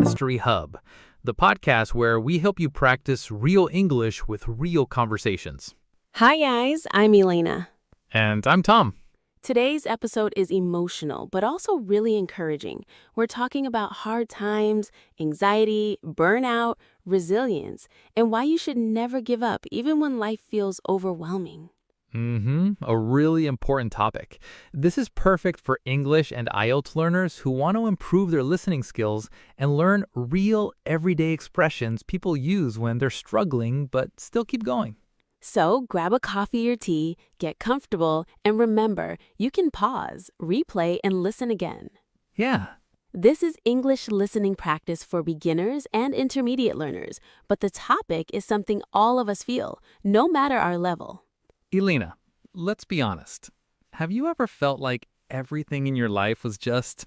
Mastery Hub, the podcast where we help you practice real English with real conversations. Hi guys, I'm Elena. And I'm Tom. Today's episode is emotional, but also really encouraging. We're talking about hard times, anxiety, burnout, resilience, and why you should never give up even when life feels overwhelming. A really important topic. This is perfect for English and IELTS learners who want to improve their listening skills and learn real everyday expressions people use when they're struggling but still keep going. So grab a coffee or tea, get comfortable, and remember, you can pause, replay, and listen again. Yeah. This is English listening practice for beginners and intermediate learners, but the topic is something all of us feel, no matter our level. Elena, let's be honest. Have you ever felt like everything in your life was just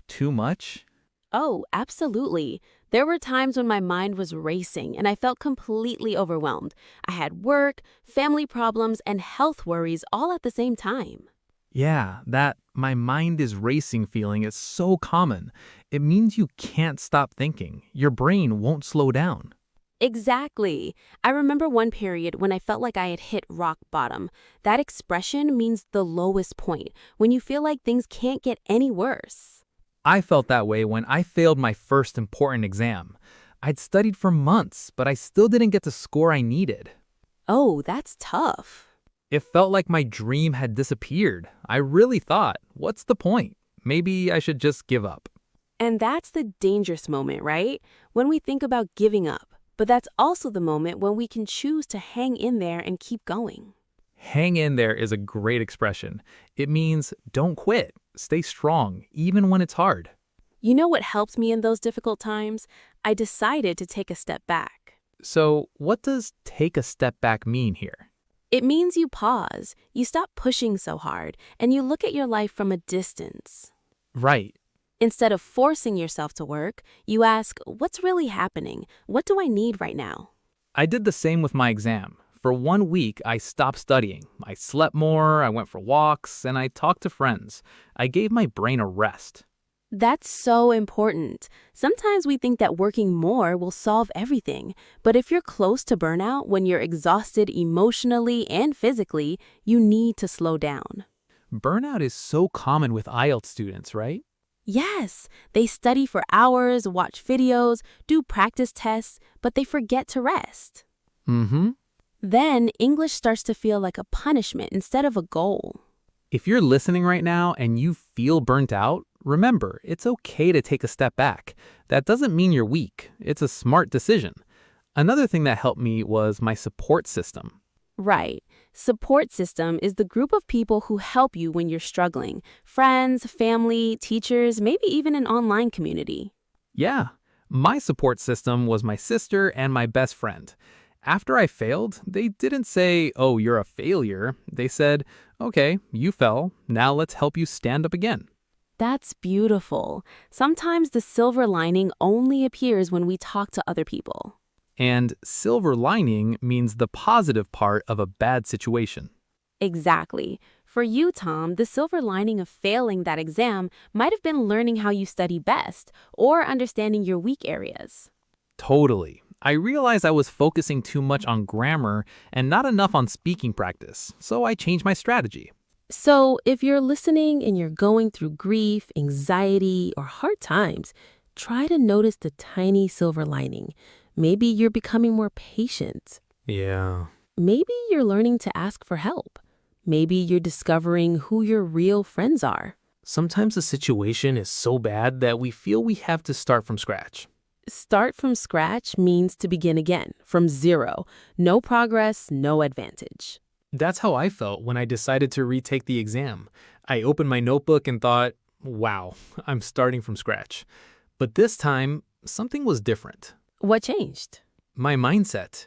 too much? Oh, absolutely. There were times when my mind was racing and I felt completely overwhelmed. I had work, family problems, and health worries all at the same time. Yeah, that my mind is racing feeling is so common. It means you can't stop thinking. Your brain won't slow down. Exactly. I remember one period when I felt like I had hit rock bottom. That expression means the lowest point, when you feel like things can't get any worse. I felt that way when I failed my first important exam. I'd studied for months, but I still didn't get the score I needed. Oh, that's tough. It felt like my dream had disappeared. I really thought, what's the point? Maybe I should just give up. And that's the dangerous moment, right? When we think about giving up. But that's also the moment when we can choose to hang in there and keep going. Hang in there is a great expression. It means don't quit. Stay strong, even when it's hard. You know what helps me in those difficult times? I decided to take a step back. So, what does take a step back mean here? It means you pause, you stop pushing so hard, and you look at your life from a distance. Right. Instead of forcing yourself to work, you ask, what's really happening? What do I need right now? I did the same with my exam. For 1 week, I stopped studying. I slept more, I went for walks, and I talked to friends. I gave my brain a rest. That's so important. Sometimes we think that working more will solve everything. But if you're close to burnout, when you're exhausted emotionally and physically, you need to slow down. Burnout is so common with IELTS students, right? Yes, they study for hours, watch videos, do practice tests, but they forget to rest. Then English starts to feel like a punishment instead of a goal. If you're listening right now and you feel burnt out, remember, it's okay to take a step back. That doesn't mean you're weak. It's a smart decision. Another thing that helped me was my support system. Right. Support system is the group of people who help you when you're struggling. Friends, family, teachers, maybe even an online community. Yeah, my support system was my sister and my best friend. After I failed, they didn't say, "Oh, you're a failure." They said, "Okay, you fell. Now let's help you stand up again." That's beautiful. Sometimes the silver lining only appears when we talk to other people. And silver lining means the positive part of a bad situation. Exactly. For you, Tom, the silver lining of failing that exam might have been learning how you study best or understanding your weak areas. Totally. I realized I was focusing too much on grammar and not enough on speaking practice, so I changed my strategy. So if you're listening and you're going through grief, anxiety, or hard times, try to notice the tiny silver lining. Maybe you're becoming more patient. Yeah. Maybe you're learning to ask for help. Maybe you're discovering who your real friends are. Sometimes the situation is so bad that we feel we have to start from scratch. Start from scratch means to begin again, from zero. No progress, no advantage. That's how I felt when I decided to retake the exam. I opened my notebook and thought, wow, I'm starting from scratch. But this time, something was different. What changed? My mindset.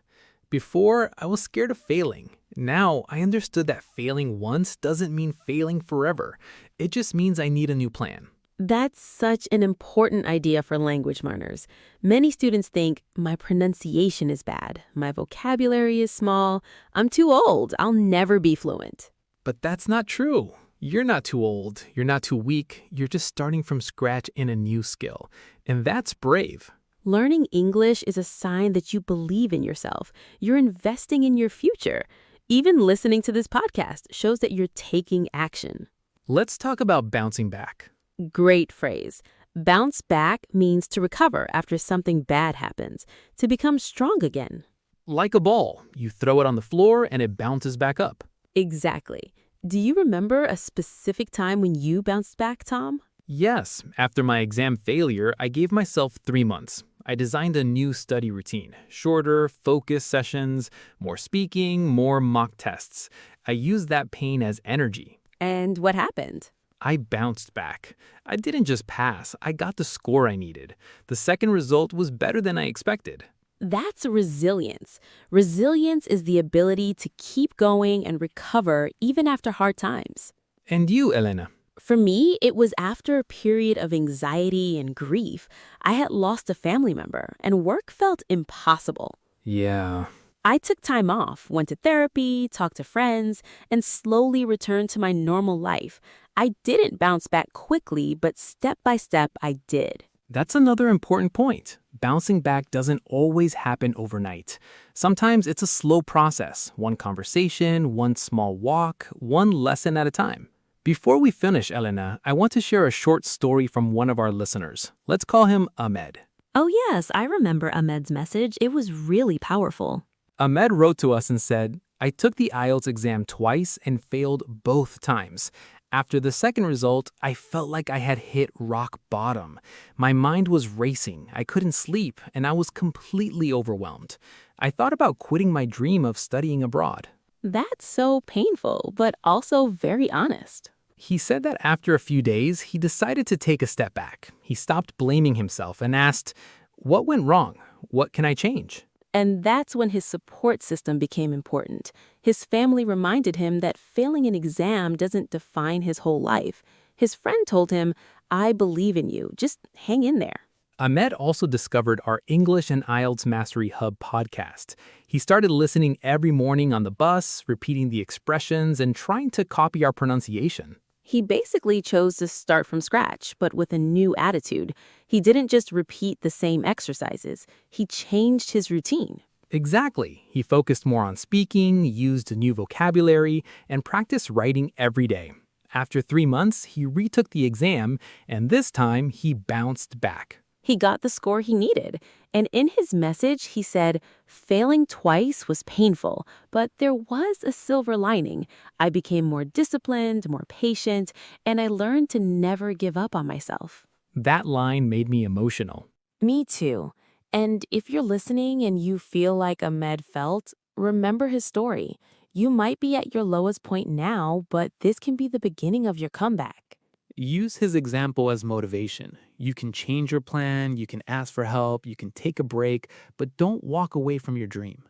Before, I was scared of failing. Now, I understood that failing once doesn't mean failing forever. It just means I need a new plan. That's such an important idea for language learners. Many students think, my pronunciation is bad, my vocabulary is small, I'm too old, I'll never be fluent. But that's not true. You're not too old, you're not too weak, you're just starting from scratch in a new skill. And that's brave. Learning English is a sign that you believe in yourself. You're investing in your future. Even listening to this podcast shows that you're taking action. Let's talk about bouncing back. Great phrase. Bounce back means to recover after something bad happens, to become strong again. Like a ball, you throw it on the floor and it bounces back up. Exactly. Do you remember a specific time when you bounced back, Tom? Yes, after my exam failure, I gave myself 3 months. I designed a new study routine, shorter, focused sessions, more speaking, more mock tests. I used that pain as energy. And what happened? I bounced back. I didn't just pass, I got the score I needed. The second result was better than I expected. That's resilience. Resilience is the ability to keep going and recover even after hard times. And you, Elena? For me, it was after a period of anxiety and grief. I had lost a family member, and work felt impossible. Yeah. I took time off, went to therapy, talked to friends, and slowly returned to my normal life. I didn't bounce back quickly, but step by step, I did. That's another important point. Bouncing back doesn't always happen overnight. Sometimes it's a slow process, one conversation, one small walk, one lesson at a time. Before we finish, Elena, I want to share a short story from one of our listeners. Let's call him Ahmed. Oh yes, I remember Ahmed's message. It was really powerful. Ahmed wrote to us and said, I took the IELTS exam twice and failed both times. After the second result, I felt like I had hit rock bottom. My mind was racing, I couldn't sleep, and I was completely overwhelmed. I thought about quitting my dream of studying abroad. That's so painful, but also very honest. He said that after a few days, he decided to take a step back. He stopped blaming himself and asked, what went wrong? What can I change? And that's when his support system became important. His family reminded him that failing an exam doesn't define his whole life. His friend told him, I believe in you. Just hang in there. Ahmed also discovered our English and IELTS Mastery Hub podcast. He started listening every morning on the bus, repeating the expressions, and trying to copy our pronunciation. He basically chose to start from scratch, but with a new attitude. He didn't just repeat the same exercises. He changed his routine. Exactly. He focused more on speaking, used new vocabulary, and practiced writing every day. After 3 months, he retook the exam, and this time he bounced back. He got the score he needed. And in his message, he said, failing twice was painful, but there was a silver lining. I became more disciplined, more patient, and I learned to never give up on myself. That line made me emotional. Me too. And if you're listening and you feel like Ahmed felt, remember his story. You might be at your lowest point now, but this can be the beginning of your comeback. Use his example as motivation. You can change your plan, you can ask for help, you can take a break, but don't walk away from your dream.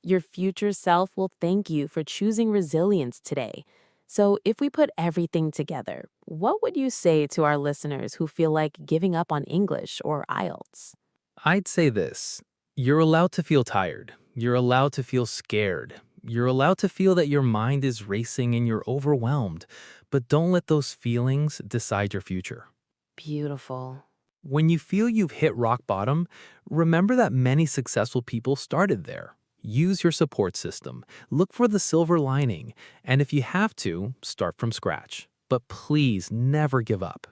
Your future self will thank you for choosing resilience today. So if we put everything together, what would you say to our listeners who feel like giving up on English or IELTS? I'd say this. You're allowed to feel tired. You're allowed to feel scared. You're allowed to feel that your mind is racing and you're overwhelmed. But don't let those feelings decide your future. Beautiful. When you feel you've hit rock bottom, remember that many successful people started there. Use your support system. Look for the silver lining. And if you have to, start from scratch. But please never give up.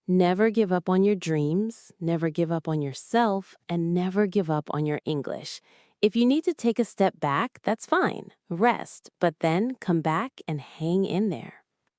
Never give up on your dreams, never give up on yourself, and never give up on your English. If you need to take a step back, that's fine. Rest, but then come back and hang in there.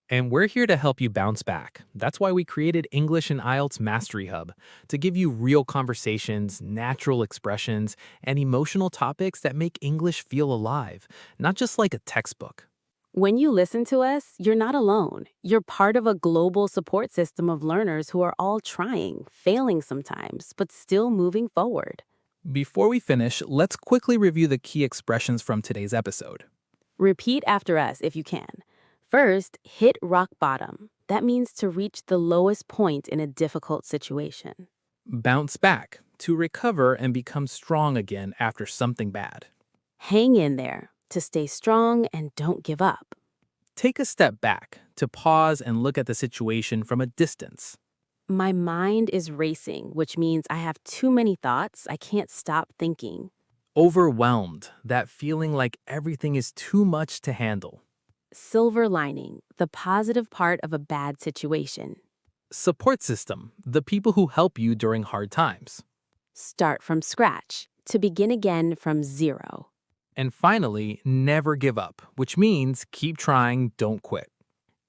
And we're here to help you bounce back. That's why we created English and IELTS Mastery Hub, to give you real conversations, natural expressions, and emotional topics that make English feel alive, not just like a textbook. When you listen to us, you're not alone. You're part of a global support system of learners who are all trying, failing sometimes, but still moving forward. Before we finish, let's quickly review the key expressions from today's episode. Repeat after us if you can. First, hit rock bottom. That means to reach the lowest point in a difficult situation. Bounce back, to recover and become strong again after something bad. Hang in there, to stay strong and don't give up. Take a step back to pause and look at the situation from a distance. My mind is racing, which means I have too many thoughts. I can't stop thinking. Overwhelmed, that feeling like everything is too much to handle. Silver lining, the positive part of a bad situation. Support system, the people who help you during hard times. Start from scratch, to begin again from zero. And finally, never give up, which means keep trying, don't quit.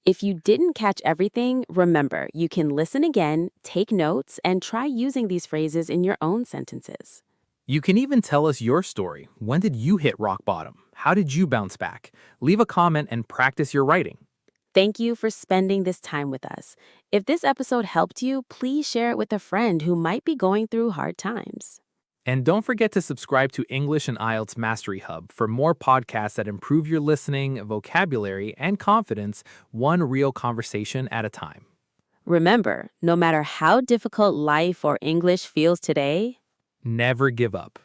If you didn't catch everything, remember, you can listen again, take notes, and try using these phrases in your own sentences. You can even tell us your story. When did you hit rock bottom? How did you bounce back? Leave a comment and practice your writing. Thank you for spending this time with us. If this episode helped you, please share it with a friend who might be going through hard times. And don't forget to subscribe to English and IELTS Mastery Hub for more podcasts that improve your listening, vocabulary, and confidence, one real conversation at a time. Remember, no matter how difficult life or English feels today, Never give up.